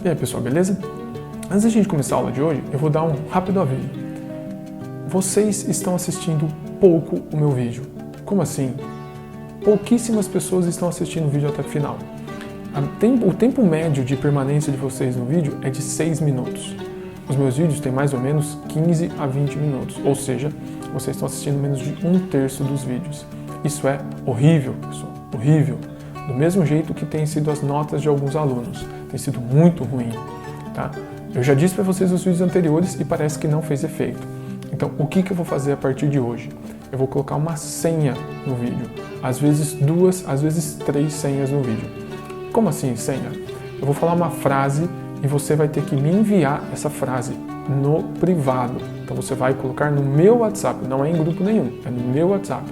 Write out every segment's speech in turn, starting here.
E aí pessoal, beleza? Antes da gente começar a aula de hoje, eu vou dar um rápido aviso. Vocês estão assistindo pouco o meu vídeo. Como assim? Pouquíssimas pessoas estão assistindo o vídeo até o final. O tempo médio de permanência de vocês no vídeo é de 6 minutos. Os meus vídeos têm mais ou menos 15 a 20 minutos, ou seja, vocês estão assistindo menos de 1/3 dos vídeos. Isso é horrível, pessoal, horrível. Do mesmo jeito que tem sido as notas de alguns alunos. Tem sido muito ruim, tá? Eu já disse para vocês nos vídeos anteriores e parece que não fez efeito. Então, o que eu vou fazer a partir de hoje? Eu vou colocar uma senha no vídeo. Às vezes 2, às vezes 3 senhas no vídeo. Como assim senha? Eu vou falar uma frase e você vai ter que me enviar essa frase no privado. Então você vai colocar no meu WhatsApp, não é em grupo nenhum, é no meu WhatsApp.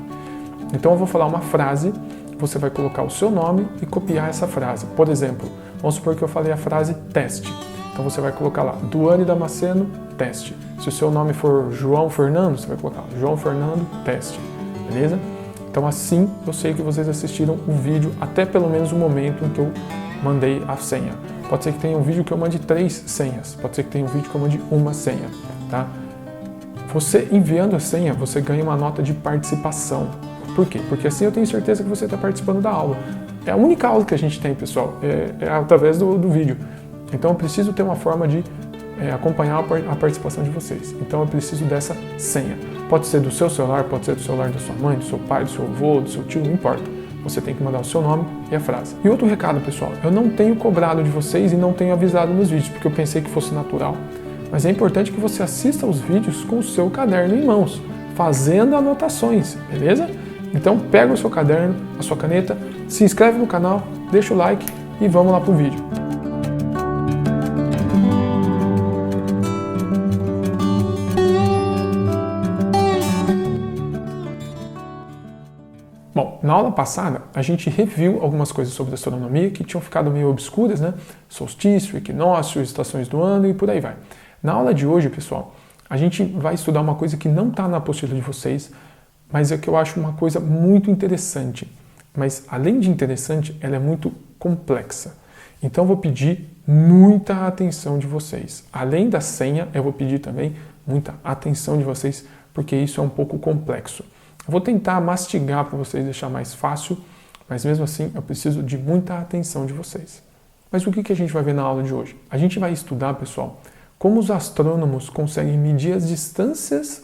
Então eu vou falar uma frase, você vai colocar o seu nome e copiar essa frase. Por exemplo, vamos supor que eu falei a frase teste. Então você vai colocar lá, Duane Damasceno, teste. Se o seu nome for João Fernando, você vai colocar João Fernando, teste. Beleza? Então assim eu sei que vocês assistiram o vídeo até pelo menos o momento em que eu mandei a senha. Pode ser que tenha um vídeo que eu mande 3 senhas, pode ser que tenha um vídeo que eu mande uma senha, tá? Você enviando a senha, você ganha uma nota de participação. Por quê? Porque assim eu tenho certeza que você está participando da aula. É a única aula que a gente tem, pessoal, é através do vídeo. Então eu preciso ter uma forma de acompanhar a participação de vocês. Então eu preciso dessa senha. Pode ser do seu celular, pode ser do celular da sua mãe, do seu pai, do seu avô, do seu tio, não importa. Você tem que mandar o seu nome e a frase. E outro recado, pessoal, eu não tenho cobrado de vocês e não tenho avisado nos vídeos, porque eu pensei que fosse natural. Mas é importante que você assista os vídeos com o seu caderno em mãos, fazendo anotações, beleza? Então pega o seu caderno, a sua caneta, se inscreve no canal, deixa o like e vamos lá pro vídeo. Bom, na aula passada a gente reviu algumas coisas sobre astronomia que tinham ficado meio obscuras, né? Solstício, equinócio, estações do ano e por aí vai. Na aula de hoje, pessoal, a gente vai estudar uma coisa que não está na apostila de vocês, mas é que eu acho uma coisa muito interessante. Mas além de interessante, ela é muito complexa. Então eu vou pedir muita atenção de vocês. Além da senha, eu vou pedir também muita atenção de vocês, porque isso é um pouco complexo. Eu vou tentar mastigar para vocês deixar mais fácil, mas mesmo assim eu preciso de muita atenção de vocês. Mas o que a gente vai ver na aula de hoje? A gente vai estudar, pessoal, como os astrônomos conseguem medir as distâncias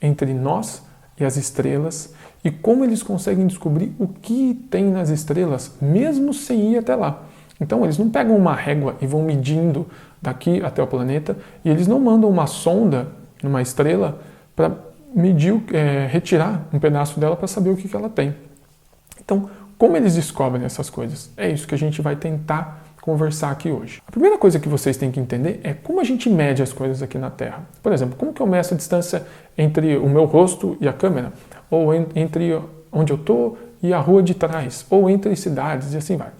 entre nós e as estrelas e como eles conseguem descobrir o que tem nas estrelas, mesmo sem ir até lá. Então eles não pegam uma régua e vão medindo daqui até o planeta e eles não mandam uma sonda numa estrela para medir, retirar um pedaço dela para saber o que ela tem. Então, como eles descobrem essas coisas? É isso que a gente vai tentar conversar aqui hoje. A primeira coisa que vocês têm que entender é como a gente mede as coisas aqui na Terra. Por exemplo, como que eu meço a distância entre o meu rosto e a câmera? Ou entre onde eu estou e a rua de trás? Ou entre cidades e assim vai.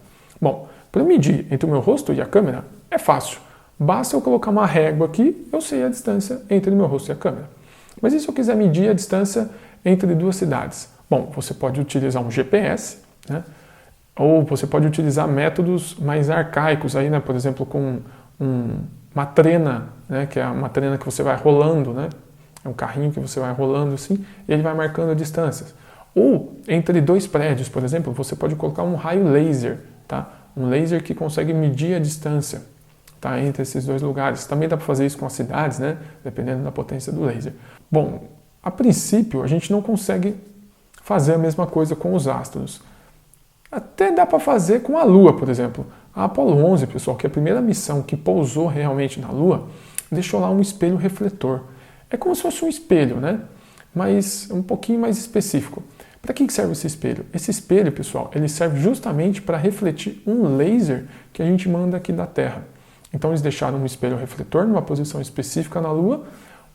Bom, para medir entre o meu rosto e a câmera é fácil. Basta eu colocar uma régua aqui, eu sei a distância entre o meu rosto e a câmera. Mas e se eu quiser medir a distância entre 2 cidades? Bom, você pode utilizar um GPS, né? Ou você pode utilizar métodos mais arcaicos, aí, né? Por exemplo, com uma trena, né? Que é uma trena que você vai rolando, né? É um carrinho que você vai rolando assim, e ele vai marcando as distâncias. Ou entre 2 prédios, por exemplo, você pode colocar um raio laser, tá? Um laser que consegue medir a distância, tá, entre esses 2 lugares. Também dá para fazer isso com as cidades, né? Dependendo da potência do laser. Bom, a princípio a gente não consegue fazer a mesma coisa com os astros. Até dá para fazer com a Lua, por exemplo. A Apollo 11, pessoal, que é a primeira missão que pousou realmente na Lua, deixou lá um espelho refletor. É como se fosse um espelho, né? Mas um pouquinho mais específico. Para que serve esse espelho? Esse espelho, pessoal, ele serve justamente para refletir um laser que a gente manda aqui da Terra. Então eles deixaram um espelho refletor numa posição específica na Lua.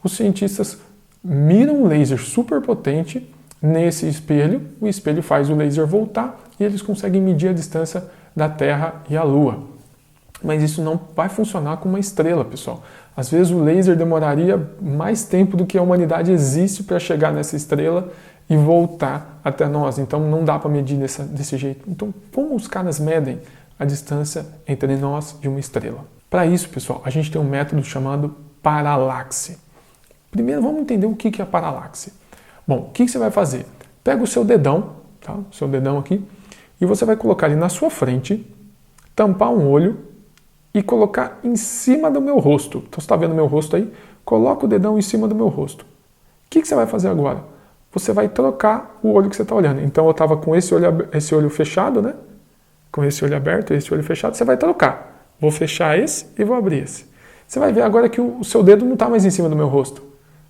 Os cientistas miram um laser super potente nesse espelho, o espelho faz o laser voltar e eles conseguem medir a distância da Terra e a Lua. Mas isso não vai funcionar com uma estrela, pessoal. Às vezes o laser demoraria mais tempo do que a humanidade existe para chegar nessa estrela e voltar até nós. Então não dá para medir desse jeito. Então como os caras medem a distância entre nós e uma estrela? Para isso, pessoal, a gente tem um método chamado paralaxe. Primeiro, vamos entender o que é a paralaxe. Bom, o que você vai fazer? Pega o seu dedão, tá? O seu dedão aqui, e você vai colocar ele na sua frente, tampar um olho e colocar em cima do meu rosto. Então, você está vendo meu rosto aí? Coloca o dedão em cima do meu rosto. O que você vai fazer agora? Você vai trocar o olho que você está olhando. Então, eu estava com esse olho fechado, né? Com esse olho aberto, esse olho fechado, você vai trocar. Vou fechar esse e vou abrir esse. Você vai ver agora que o seu dedo não está mais em cima do meu rosto.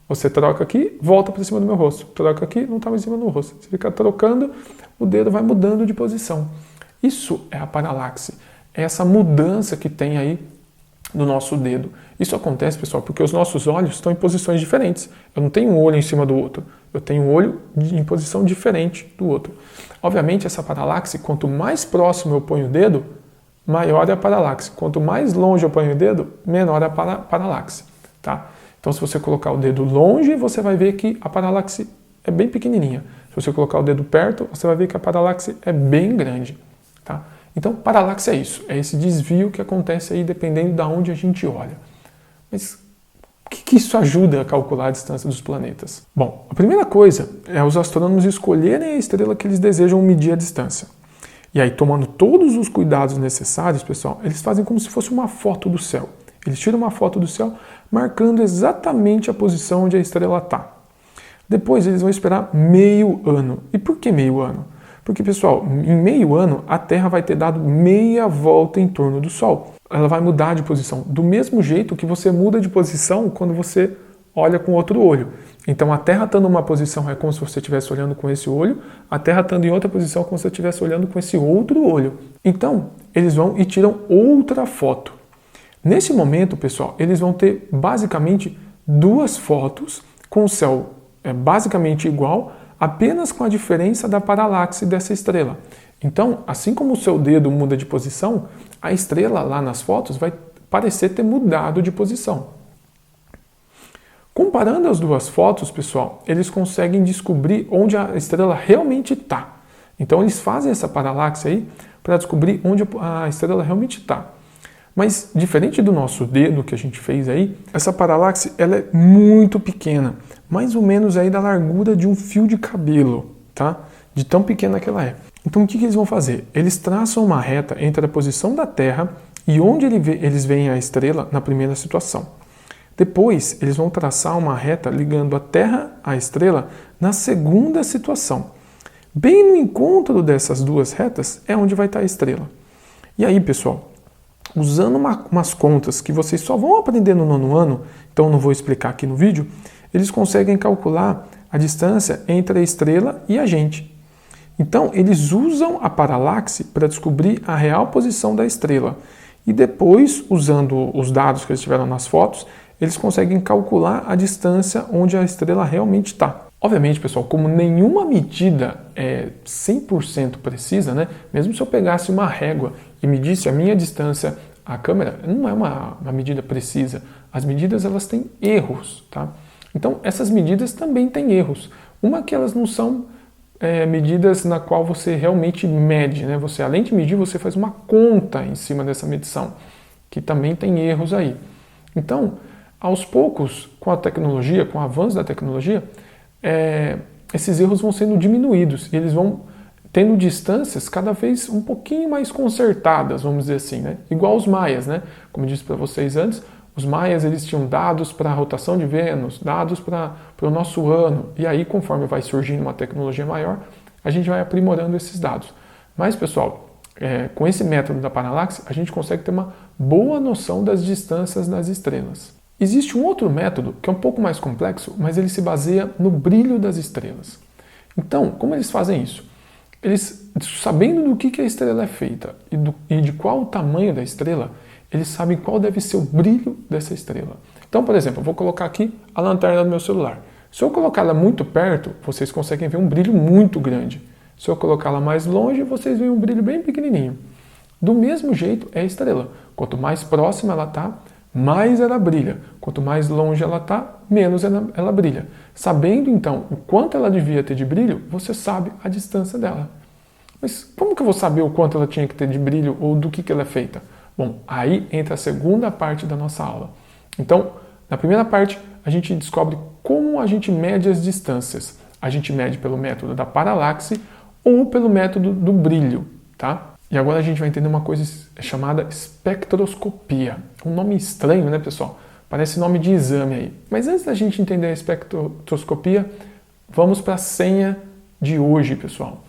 Você troca aqui, volta para cima do meu rosto. Troca aqui, não está mais em cima do meu rosto. Você fica trocando, o dedo vai mudando de posição. Isso é a paralaxe. É essa mudança que tem aí no nosso dedo. Isso acontece, pessoal, porque os nossos olhos estão em posições diferentes. Eu não tenho um olho em cima do outro. Eu tenho um olho em posição diferente do outro. Obviamente, essa paralaxe, quanto mais próximo eu ponho o dedo, maior é a paralaxe. Quanto mais longe eu ponho o dedo, menor é a paralaxe. Tá? Então, se você colocar o dedo longe, você vai ver que a paralaxe é bem pequenininha. Se você colocar o dedo perto, você vai ver que a paralaxe é bem grande. Tá? Então, paralaxe é isso. É esse desvio que acontece aí dependendo de onde a gente olha. Mas o que isso ajuda a calcular a distância dos planetas? Bom, a primeira coisa é os astrônomos escolherem a estrela que eles desejam medir a distância. E aí, tomando todos os cuidados necessários, pessoal, eles fazem como se fosse uma foto do céu. Eles tiram uma foto do céu marcando exatamente a posição onde a estrela está. Depois eles vão esperar meio ano. E por que meio ano? Porque, pessoal, em meio ano a Terra vai ter dado meia volta em torno do Sol. Ela vai mudar de posição. Do mesmo jeito que você muda de posição quando você olha com outro olho. Então a Terra estando em uma posição é como se você estivesse olhando com esse olho, a Terra estando em outra posição é como se você estivesse olhando com esse outro olho. Então, eles vão e tiram outra foto. Nesse momento, pessoal, eles vão ter basicamente duas fotos com o céu basicamente igual, apenas com a diferença da paralaxe dessa estrela. Então, assim como o seu dedo muda de posição, a estrela lá nas fotos vai parecer ter mudado de posição. Comparando as duas fotos, pessoal, eles conseguem descobrir onde a estrela realmente está. Então, eles fazem essa paralaxe aí para descobrir onde a estrela realmente está. Mas, diferente do nosso dedo que a gente fez aí, essa paralaxe ela é muito pequena, mais ou menos aí da largura de um fio de cabelo, tá? De tão pequena que ela é. Então, o que eles vão fazer? Eles traçam uma reta entre a posição da Terra e onde eles veem a estrela na primeira situação. Depois, eles vão traçar uma reta ligando a Terra à estrela na segunda situação. Bem no encontro dessas duas retas é onde vai estar a estrela. E aí, pessoal, usando umas contas que vocês só vão aprender no 9º ano, então não vou explicar aqui no vídeo, eles conseguem calcular a distância entre a estrela e a gente. Então, eles usam a paralaxe para descobrir a real posição da estrela. E depois, usando os dados que eles tiveram nas fotos, eles conseguem calcular a distância onde a estrela realmente está. Obviamente, pessoal, como nenhuma medida é 100% precisa, né? Mesmo se eu pegasse uma régua e medisse a minha distância à câmera, não é uma medida precisa. As medidas elas têm erros, tá? Então, essas medidas também têm erros. Uma que elas não são medidas na qual você realmente mede, né? Você, além de medir, você faz uma conta em cima dessa medição, que também tem erros aí. Então, aos poucos, com a tecnologia, com o avanço da tecnologia, esses erros vão sendo diminuídos e eles vão tendo distâncias cada vez um pouquinho mais consertadas, vamos dizer assim, né? Igual os maias, né? Como eu disse para vocês antes, os maias eles tinham dados para a rotação de Vênus, dados para o nosso ano, e aí conforme vai surgindo uma tecnologia maior, a gente vai aprimorando esses dados. Mas, pessoal, com esse método da paralaxe, a gente consegue ter uma boa noção das distâncias das estrelas. Existe um outro método que é um pouco mais complexo, mas ele se baseia no brilho das estrelas. Então, como eles fazem isso? Eles, sabendo do que a estrela é feita e de qual o tamanho da estrela, eles sabem qual deve ser o brilho dessa estrela. Então, por exemplo, eu vou colocar aqui a lanterna do meu celular. Se eu colocar ela muito perto, vocês conseguem ver um brilho muito grande. Se eu colocar ela mais longe, vocês veem um brilho bem pequenininho. Do mesmo jeito é a estrela. Quanto mais próxima ela está, mais ela brilha. Quanto mais longe ela está, menos ela brilha. Sabendo, então, o quanto ela devia ter de brilho, você sabe a distância dela. Mas como que eu vou saber o quanto ela tinha que ter de brilho ou do que ela é feita? Bom, aí entra a segunda parte da nossa aula. Então, na primeira parte, a gente descobre como a gente mede as distâncias. A gente mede pelo método da paralaxe ou pelo método do brilho, tá? E agora a gente vai entender uma coisa chamada espectroscopia. Um nome estranho, né, pessoal? Parece nome de exame aí. Mas antes da gente entender a espectroscopia, vamos para a senha de hoje, pessoal.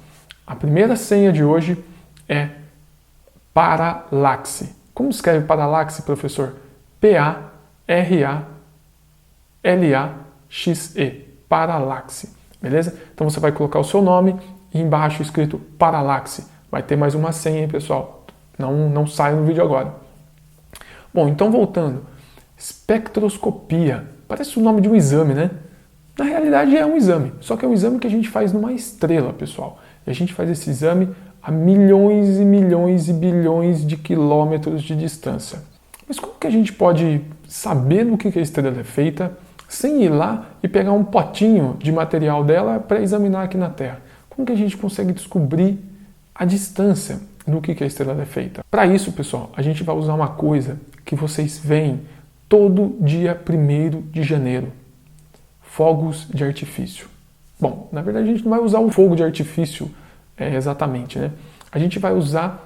A primeira senha de hoje é paralaxe. Como escreve paralaxe, professor? P-A-R-A-L-A-X-E. Paralaxe. Beleza? Então você vai colocar o seu nome e embaixo escrito paralaxe. Vai ter mais uma senha, hein, pessoal? Não sai no vídeo agora. Bom, então voltando. Espectroscopia. Parece o nome de um exame, né? Na realidade é um exame, só que é um exame que a gente faz numa estrela, pessoal. E a gente faz esse exame a milhões e milhões e bilhões de quilômetros de distância. Mas como que a gente pode saber no que a estrela é feita sem ir lá e pegar um potinho de material dela para examinar aqui na Terra? Como que a gente consegue descobrir a distância no que a estrela é feita? Para isso, pessoal, a gente vai usar uma coisa que vocês veem todo dia 1º de janeiro. Fogos de artifício. Bom, na verdade a gente não vai usar o fogo de artifício exatamente, né? A gente vai usar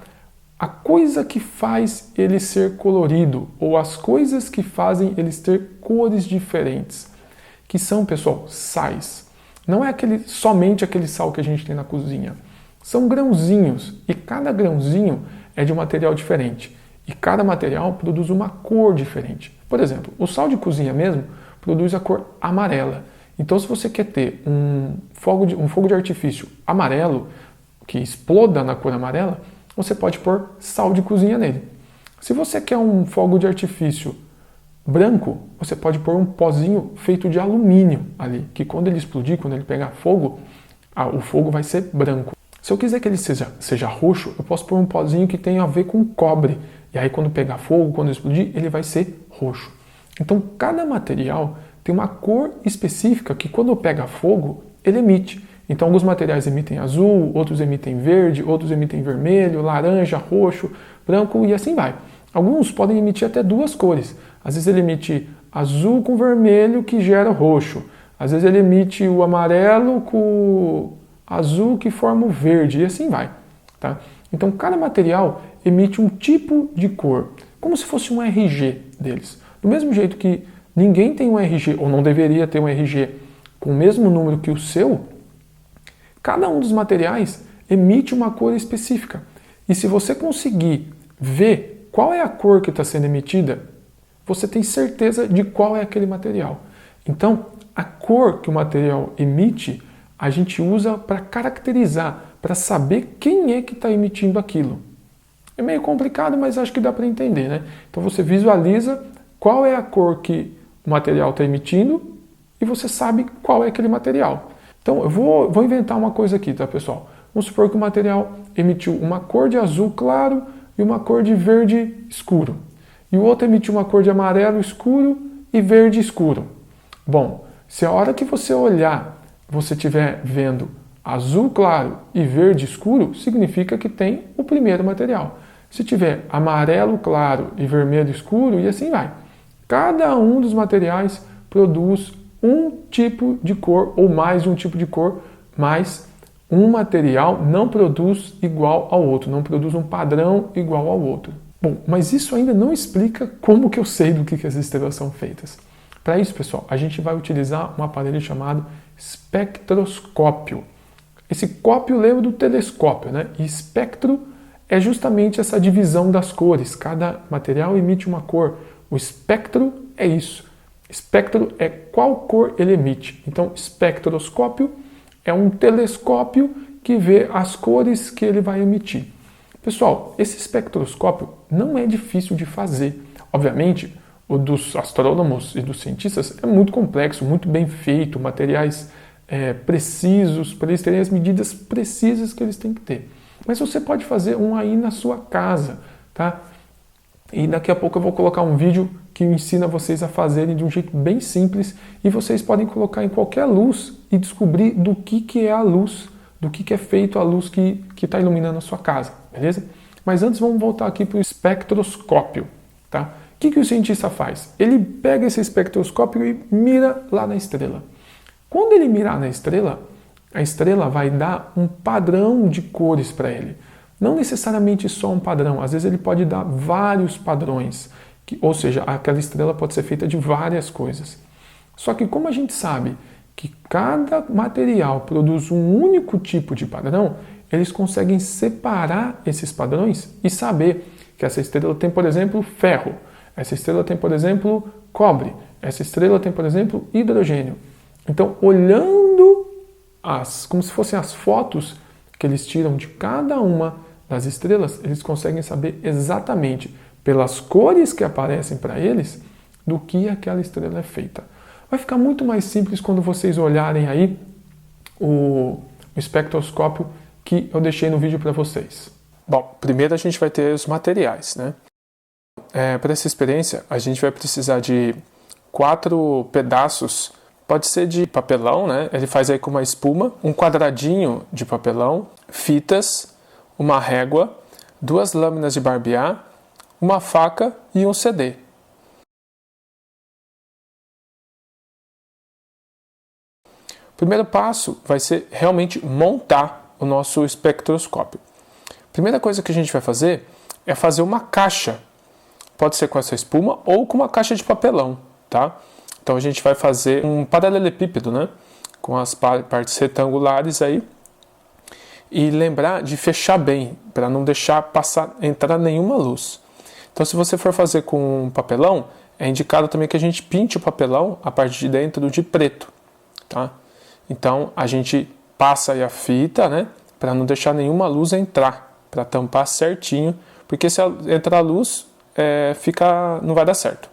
a coisa que faz ele ser colorido, ou as coisas que fazem eles ter cores diferentes, que são, pessoal, sais. Não é somente aquele sal que a gente tem na cozinha. São grãozinhos, e cada grãozinho é de um material diferente. E cada material produz uma cor diferente. Por exemplo, o sal de cozinha mesmo produz a cor amarela. Então, se você quer ter um fogo de artifício amarelo, que exploda na cor amarela, você pode pôr sal de cozinha nele. Se você quer um fogo de artifício branco, você pode pôr um pozinho feito de alumínio ali, que quando ele explodir, quando ele pegar fogo, o fogo vai ser branco. Se eu quiser que ele seja roxo, eu posso pôr um pozinho que tenha a ver com cobre. E aí quando pegar fogo, quando explodir, ele vai ser roxo. Então cada material tem uma cor específica que quando pega fogo, ele emite. Então alguns materiais emitem azul, outros emitem verde, outros emitem vermelho, laranja, roxo, branco e assim vai. Alguns podem emitir até 2 cores. Às vezes ele emite azul com vermelho que gera roxo. Às vezes ele emite o amarelo com azul que forma o verde e assim vai. Tá? Então cada material emite um tipo de cor, como se fosse um RG deles. Do mesmo jeito que ninguém tem um RG, ou não deveria ter um RG com o mesmo número que o seu, cada um dos materiais emite uma cor específica. E se você conseguir ver qual é a cor que está sendo emitida, você tem certeza de qual é aquele material. Então, a cor que o material emite, a gente usa para caracterizar, para saber quem é que está emitindo aquilo. É meio complicado, mas acho que dá para entender, né? Então você visualiza qual é a cor que o material está emitindo e você sabe qual é aquele material. Então eu vou inventar uma coisa aqui, tá, pessoal? Vamos supor que o material emitiu uma cor de azul claro e uma cor de verde escuro. E o outro emitiu uma cor de amarelo escuro e verde escuro. Bom, se a hora que você olhar, você estiver vendo azul claro e verde escuro, significa que tem o primeiro material. Se tiver amarelo claro e vermelho escuro, e assim vai. Cada um dos materiais produz um tipo de cor ou mais de um tipo de cor, mas um material não produz igual ao outro, não produz um padrão igual ao outro. Bom, mas isso ainda não explica como que eu sei do que as estrelas são feitas. Para isso, pessoal, a gente vai utilizar um aparelho chamado espectroscópio. Esse cópio lembra do telescópio, né? E espectro é justamente essa divisão das cores. Cada material emite uma cor. O espectro é isso. Espectro é qual cor ele emite. Então, espectroscópio é um telescópio que vê as cores que ele vai emitir. Pessoal, esse espectroscópio não é difícil de fazer. Obviamente, o dos astrônomos e dos cientistas é muito complexo, muito bem feito, materiais precisos, para eles terem as medidas precisas que eles têm que ter. Mas você pode fazer um aí na sua casa, tá? E daqui a pouco eu vou colocar um vídeo que ensina vocês a fazerem de um jeito bem simples e vocês podem colocar em qualquer luz e descobrir do que é a luz, do que é feito a luz que está iluminando a sua casa, beleza? Mas antes vamos voltar aqui para o espectroscópio. Tá? O que o cientista faz? Ele pega esse espectroscópio e mira lá na estrela. Quando ele mirar na estrela, a estrela vai dar um padrão de cores para ele. Não necessariamente só um padrão, às vezes ele pode dar vários padrões, ou seja, aquela estrela pode ser feita de várias coisas. Só que como a gente sabe que cada material produz um único tipo de padrão, eles conseguem separar esses padrões e saber que essa estrela tem, por exemplo, ferro, essa estrela tem, por exemplo, cobre, essa estrela tem, por exemplo, hidrogênio. Então, olhando como se fossem as fotos que eles tiram de cada uma das estrelas, eles conseguem saber exatamente, pelas cores que aparecem para eles, do que aquela estrela é feita. Vai ficar muito mais simples quando vocês olharem aí o espectroscópio que eu deixei no vídeo para vocês. Bom, primeiro a gente vai ter os materiais, né? Para essa experiência, a gente vai precisar de 4 pedaços, pode ser de papelão, né? Ele faz aí com uma espuma, um quadradinho de papelão, fitas, uma régua, 2 lâminas de barbear, uma faca e um CD. O primeiro passo vai ser realmente montar o nosso espectroscópio. A primeira coisa que a gente vai fazer é fazer uma caixa. Pode ser com essa espuma ou com uma caixa de papelão, tá? Então a gente vai fazer um paralelepípedo, né? Com as partes retangulares aí. E lembrar de fechar bem, para não deixar entrar nenhuma luz. Então se você for fazer com papelão, é indicado também que a gente pinte o papelão, a parte de dentro, de preto, tá? Então a gente passa aí a fita, né? Para não deixar nenhuma luz entrar, para tampar certinho, porque se entrar luz, não vai dar certo,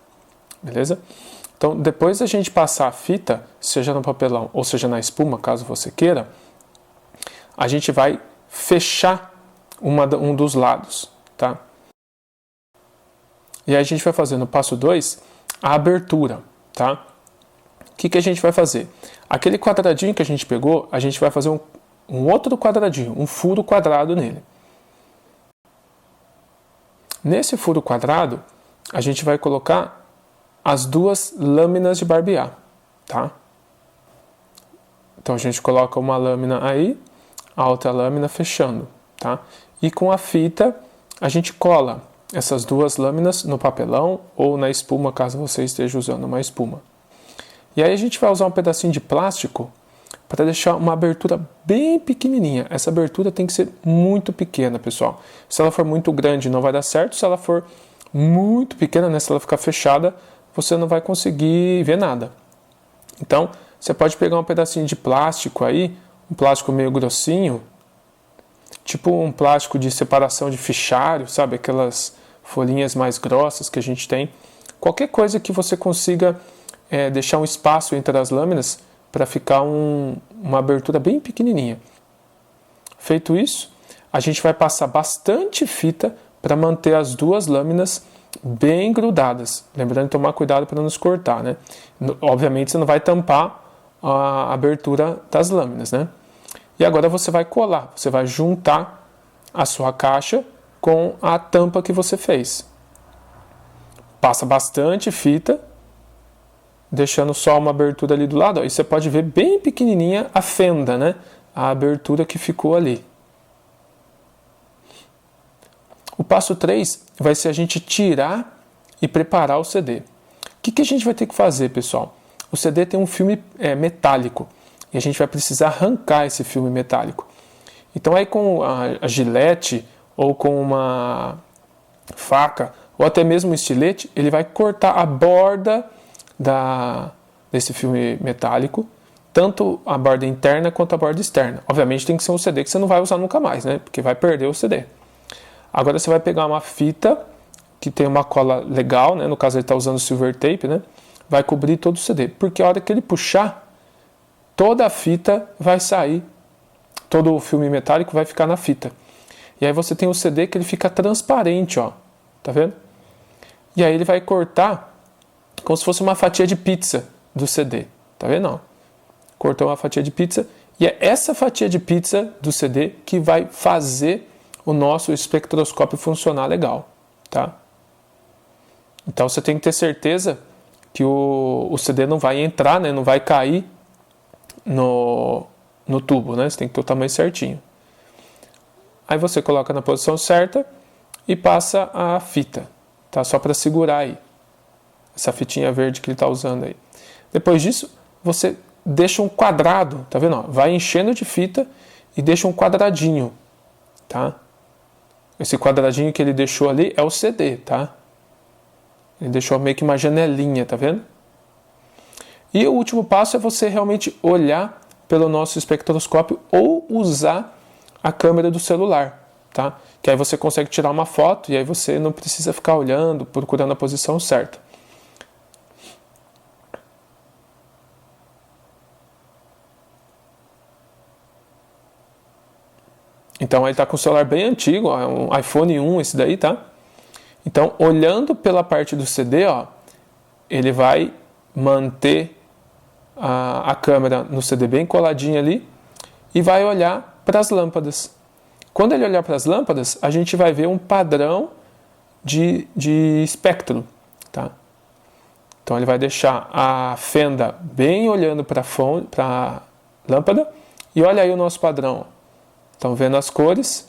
beleza? Então, depois da gente passar a fita, seja no papelão ou seja na espuma, caso você queira, a gente vai fechar um dos lados, tá? E aí a gente vai fazer no passo 2 a abertura, tá? O que a gente vai fazer? Aquele quadradinho que a gente pegou, a gente vai fazer um outro quadradinho, um furo quadrado nele. Nesse furo quadrado, a gente vai colocar as 2 lâminas de barbear, tá? Então a gente coloca uma lâmina aí, a outra lâmina fechando, tá? E com a fita, a gente cola essas 2 lâminas no papelão ou na espuma, caso você esteja usando uma espuma. E aí a gente vai usar um pedacinho de plástico para deixar uma abertura bem pequenininha. Essa abertura tem que ser muito pequena, pessoal. Se ela for muito grande, não vai dar certo. Se ela for muito pequena, né, se ela ficar fechada, você não vai conseguir ver nada. Então, você pode pegar um pedacinho de plástico aí, um plástico meio grossinho, tipo um plástico de separação de fichário, sabe? Aquelas folhinhas mais grossas que a gente tem. Qualquer coisa que você consiga deixar um espaço entre as lâminas para ficar uma abertura bem pequenininha. Feito isso, a gente vai passar bastante fita para manter as 2 lâminas bem grudadas. Lembrando de tomar cuidado para não se cortar, né? Obviamente você não vai tampar a abertura das lâminas, né? E agora você vai colar, você vai juntar a sua caixa com a tampa que você fez. Passa bastante fita, deixando só uma abertura ali do lado. Ó, e você pode ver bem pequenininha a fenda, né? A abertura que ficou ali. O passo 3 vai ser a gente tirar e preparar o CD. O que a gente vai ter que fazer, pessoal? O CD tem um filme metálico e a gente vai precisar arrancar esse filme metálico. Então aí com a gilete ou com uma faca ou até mesmo um estilete, ele vai cortar a borda desse filme metálico, tanto a borda interna quanto a borda externa. Obviamente tem que ser um CD que você não vai usar nunca mais, né? Porque vai perder o CD. Agora você vai pegar uma fita que tem uma cola legal, né? No caso ele está usando silver tape, né? Vai cobrir todo o CD, porque a hora que ele puxar, toda a fita vai sair, todo o filme metálico vai ficar na fita. E aí você tem o CD que ele fica transparente, ó, tá vendo? E aí ele vai cortar como se fosse uma fatia de pizza do CD, tá vendo? Ó? Cortou uma fatia de pizza e é essa fatia de pizza do CD que vai fazer o nosso espectroscópio funcionar legal, tá? Então você tem que ter certeza que o CD não vai entrar, né, não vai cair no tubo, né? Você tem que ter o tamanho certinho. Aí você coloca na posição certa e passa a fita, tá? Só para segurar aí, essa fitinha verde que ele está usando aí. Depois disso, você deixa um quadrado, tá vendo? Ó, vai enchendo de fita e deixa um quadradinho, tá? Esse quadradinho que ele deixou ali é o CD, tá? Ele deixou meio que uma janelinha, tá vendo? E o último passo é você realmente olhar pelo nosso espectroscópio ou usar a câmera do celular, tá? Que aí você consegue tirar uma foto e aí você não precisa ficar olhando, procurando a posição certa. Então, ele está com o celular bem antigo, ó, um iPhone 1 esse daí, tá? Então, olhando pela parte do CD, ó, ele vai manter a câmera no CD bem coladinha ali e vai olhar para as lâmpadas. Quando ele olhar para as lâmpadas, a gente vai ver um padrão de espectro, tá? Então, ele vai deixar a fenda bem olhando para a lâmpada e olha aí o nosso padrão. Estão vendo as cores?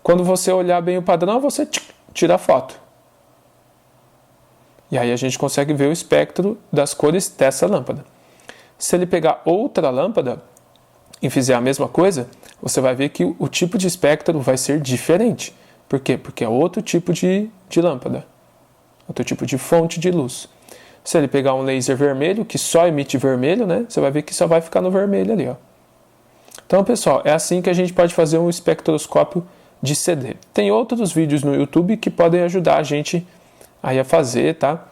Quando você olhar bem o padrão, você tira a foto. E aí a gente consegue ver o espectro das cores dessa lâmpada. Se ele pegar outra lâmpada e fizer a mesma coisa, você vai ver que o tipo de espectro vai ser diferente. Por quê? Porque é outro tipo de lâmpada. Outro tipo de fonte de luz. Se ele pegar um laser vermelho, que só emite vermelho, né? Você vai ver que só vai ficar no vermelho ali, ó. Então, pessoal, é assim que a gente pode fazer um espectroscópio de CD. Tem outros vídeos no YouTube que podem ajudar a gente aí a fazer, tá?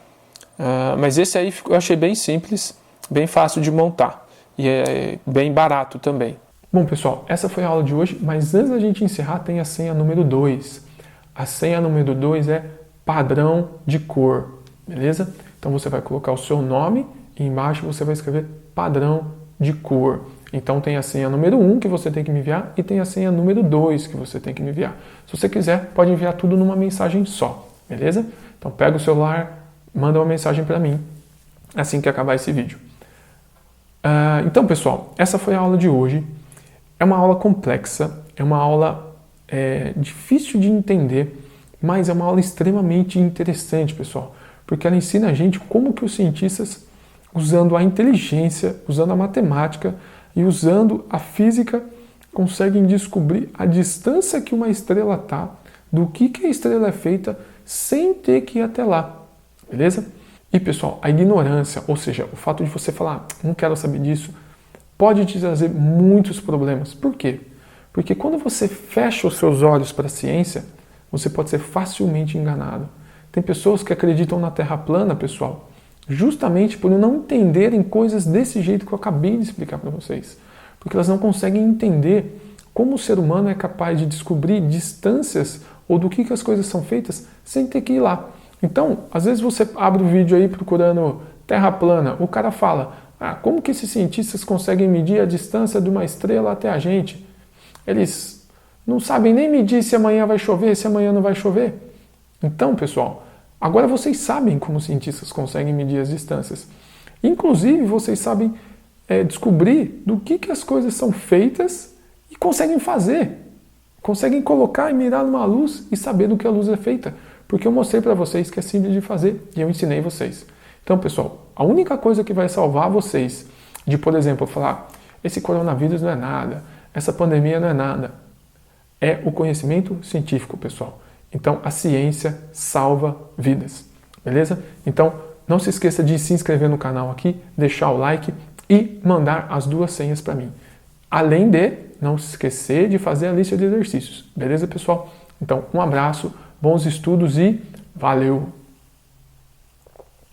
Mas esse aí eu achei bem simples, bem fácil de montar e é bem barato também. Bom, pessoal, essa foi a aula de hoje, mas antes da gente encerrar tem a senha número 2. A senha número 2 é padrão de cor, beleza? Então você vai colocar o seu nome e embaixo você vai escrever padrão de cor. Então tem a senha número 1 que você tem que me enviar e tem a senha número 2 que você tem que me enviar. Se você quiser, pode enviar tudo numa mensagem só, beleza? Então pega o celular, manda uma mensagem para mim assim que acabar esse vídeo. Então, pessoal, essa foi a aula de hoje. É uma aula complexa, é uma aula difícil de entender, mas é uma aula extremamente interessante, pessoal, porque ela ensina a gente como que os cientistas, usando a inteligência, usando a matemática e usando a física, conseguem descobrir a distância que uma estrela está, do que a estrela é feita, sem ter que ir até lá, beleza? E pessoal, a ignorância, ou seja, o fato de você falar, não quero saber disso, pode te trazer muitos problemas. Por quê? Porque quando você fecha os seus olhos para a ciência, você pode ser facilmente enganado. Tem pessoas que acreditam na Terra plana, pessoal, justamente por não entenderem coisas desse jeito que eu acabei de explicar para vocês. Porque elas não conseguem entender como o ser humano é capaz de descobrir distâncias ou do que as coisas são feitas sem ter que ir lá. Então, às vezes você abre o vídeo aí procurando Terra plana, o cara fala, como que esses cientistas conseguem medir a distância de uma estrela até a gente? Eles não sabem nem medir se amanhã vai chover, se amanhã não vai chover. Então, pessoal, agora vocês sabem como os cientistas conseguem medir as distâncias. Inclusive, vocês sabem descobrir do que as coisas são feitas e conseguem fazer. Conseguem colocar e mirar numa luz e saber do que a luz é feita. Porque eu mostrei para vocês que é simples de fazer e eu ensinei vocês. Então, pessoal, a única coisa que vai salvar vocês de, por exemplo, falar esse coronavírus não é nada, essa pandemia não é nada, é o conhecimento científico, pessoal. Então, a ciência salva vidas, beleza? Então, não se esqueça de se inscrever no canal aqui, deixar o like e mandar as 2 senhas para mim. Além de não se esquecer de fazer a lista de exercícios, beleza, pessoal? Então, um abraço, bons estudos e valeu!